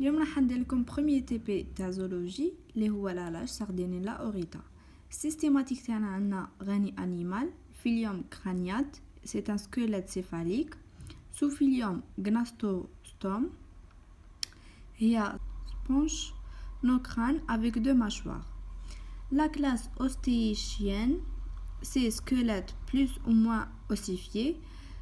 اليوم راح ندير لكم بروميير تي بي تاع زولوجي اللي هو لالاش ساردينيلا اوريتا. السيستيماتيك تاعنا عندنا غني انيمال، فيليوم كرانيات سي ان سكيليت سيفاليك، سوفيليوم غناستوستوم هي سبونج نو crâne avec deux mâchoires. La classe ostéichienne, c'est squelette plus ou moins ossifié.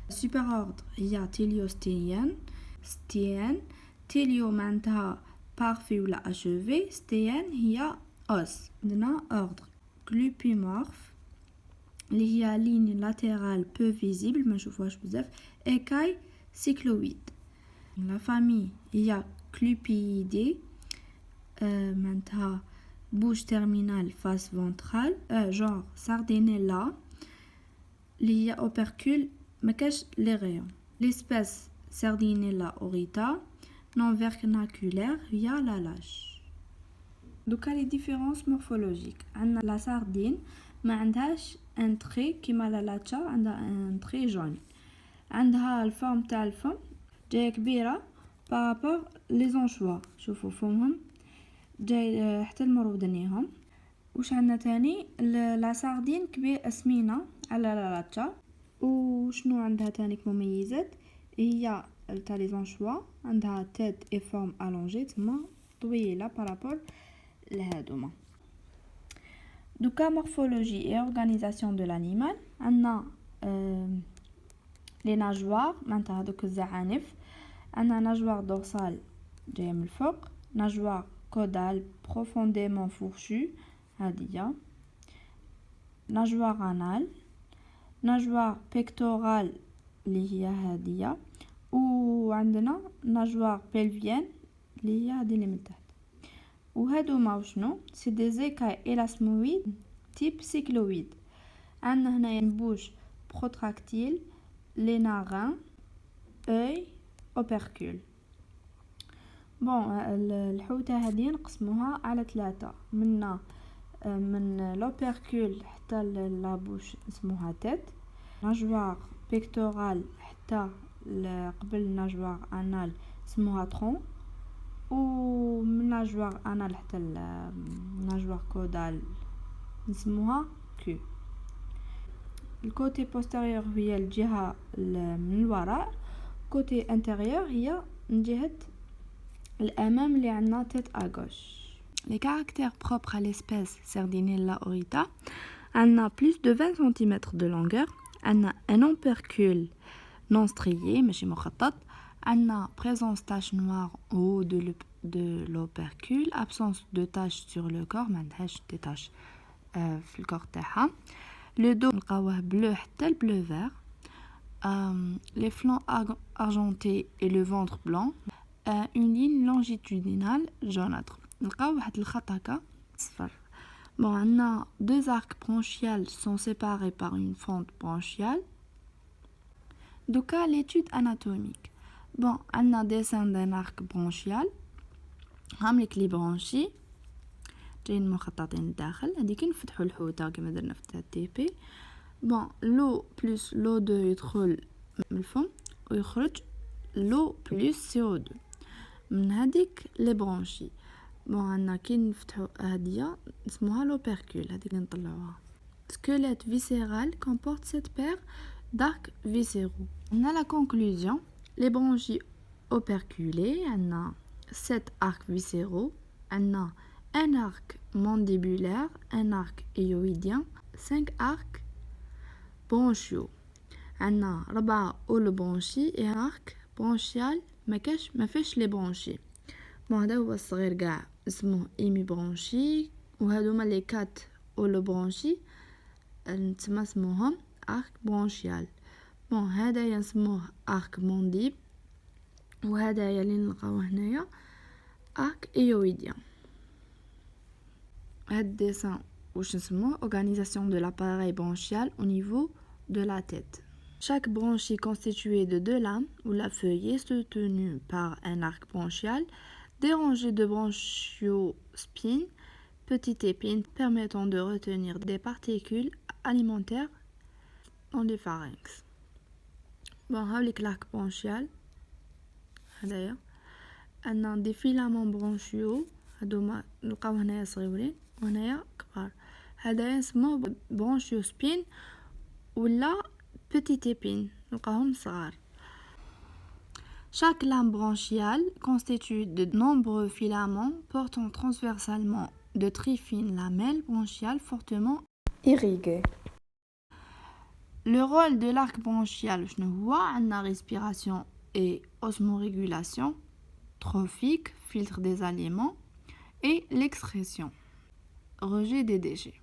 Superordre il y a Téliostéienne, stéenne, Télio معناتها parfait ولا achevé, stéenne هي os. عندنا ordre Glupimorphe اللي هي ligne latérale peu visible ما نشوفوهاش بزاف, écaille cycloïde. La famille il y a Clupiidae, معناتها bouche terminale face ventrale, genre Sardinella اللي هي opercule مكاش لي غيون. L'espèce Sardinella aurita non vernaculaire via la lâche. دوكا لي ديفيرونس مورفولوجيك. عندنا لا ساردين ما عندهاش ان تري كيما لا لاتشا عندها ان تري جون. عندها الفورم تاع الفم جايه كبيره بارابور لي زونشوا, شوفوا فمهم جاي حتى المرودنيهم. وش عندنا تاني لا ساردين كبير سمينه على لا لاتشا. وشنو عندها تاني كمميزات هي تاع لي زونشوا عندها تيت اي فورم الونجي تما طويله بارابور لهادوما. دوكا مورفولوجي اي اورغانيزاسيون دو لانيمال. عندنا لي ناجوار معناتها هذوك الزعانف. عندنا ناجوار دورسال جايه من الفوق, ناجوار كودال بروفونديمون فورشو هادية, ناجوار انال, ناجوار بيكتورال اللي هي هادية, وعندنا ناجوار بلفيان اللي هي هادي اللي من تحت. وهادوما وشنو سي دي زيكاي إلاسمويد تيب سيكلويد. عندنا هنايا بوش بروتراكتيل, لي نارين, اوي, اوبركول. بون الحوتة هادي نقسموها على 3. من لوبركول حتى لابوش اسموها تيت, ناجوار بيكتورال حتى قبل ناجوار انال اسموها ترون, ومن ناجوار انال حتى ناجوار كودال نسموها كو. الكوتي بوستيريور هي الجهة من الوراء, كوتي انتيريور هي من جهة الامام اللي عندنا تيت اغوش. Les caractères propres à l'espèce Sardinella aurita, on a plus de 20 cm de longueur, on a un opercule non strié, ماشي مخطط, on a présence tache noire au haut de l'opercule, absence de taches sur le corps, ما عندهاش des taches في الكور تاعها. Le dos نلقاوه bleu حتى bleu vert, les flancs argentés et le ventre blanc, une ligne longitudinale jaunâtre. نلقاو واحد الخط هكا صفر. Bon, on a 2 arcs branchiales sont séparés par une fente branchiale. Donc, l'étude anatomique. Bon, on a dessin d'un arc branchial. هاملك لي برونشي جايين مخططين الداخل. هذيك نفتحوا الحوته كما درنا في التي بي. بون لو بلس لو 2 يدخل من الفم ويخرج لو بلس CO2 من هذيك لي برونشي. بون عندنا كي نفتحوا هاديه اسمها لوبركول, هذيك نطلعوها. سكيليت فيسيرال comporte 7 paires d'arcs viscéraux. On a la conclusion. Les branchies operculées, on a 7 arcs viscéraux, on a un arc mandibulaire, un arc hyoïdien, 5 arcs branchiaux. On a 4 holobranchies et un arc branchial ما فيش لي برونشي. بون هذا هو الصغير كاع اسمه ايمي برونشي, وهذوما لي 4 هولوبرونشي نتسمى اسمهم ارك برونشيال. بون هذا نسموه ارك مونديب, وهذا اللي نلقاوه هنايا ارك ايويديان. هاد الديسان واش نسموه organisation de l'appareil bronchial au niveau de la tête. Chaque branchie constituée de 2 lames ou la feuille est soutenue par un arc bronchial, des rangées de bronchiospines, petites épines permettant de retenir des particules alimentaires dans les pharynx. Bon, هاوليك l'arc bronchial هذايا عندنا دي فيلامون برونشيو هادوما نلقاو هنايا صغيورين وهنايا كبار هذا يسموه برونشيو سبين ولا بيتيت épine نلقاهم صغار. Chaque lame branchiale constitue de nombreux filaments portant transversalement de très fines lamelles bronchiales fortement irriguées. Le rôle de l'arc bronchial, je ne vois en respiration et osmorégulation, trophique, filtre des aliments et l'excrétion, rejet des déchets.